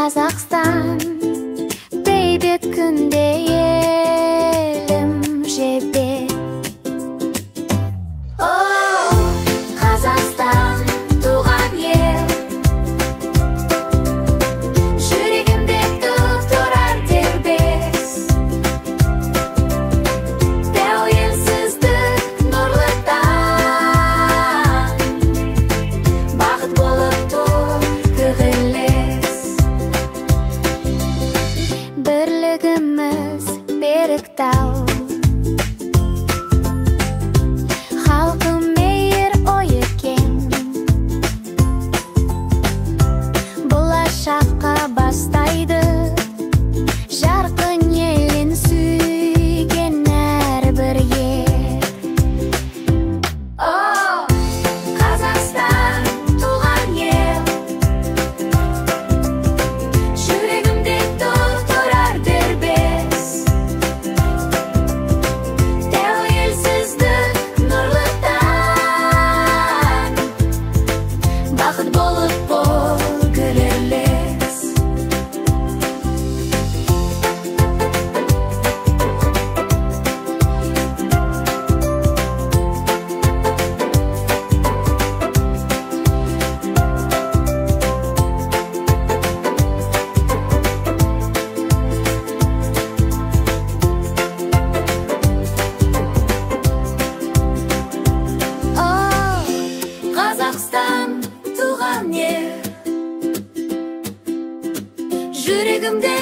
Қазақстан бейбіт күнде елім жебе. О, Қазақстан туған ел, жүрегімде тұрар дербес. Тәуелсіздік нұрлы таң, бақыт болып тұр күгілес. Бірлігіміз берік тау, халқы мейір ойы кең. Болашаққа бастайды жарқын елін сүйген әрбір ер. О, Қазақстан туған ел, жүрегімде тұрар дербес. Тәуелсіздік нұрлы таң, бақыт болып бол күлерлес. О, Қазақстан туған ел, жүрегімде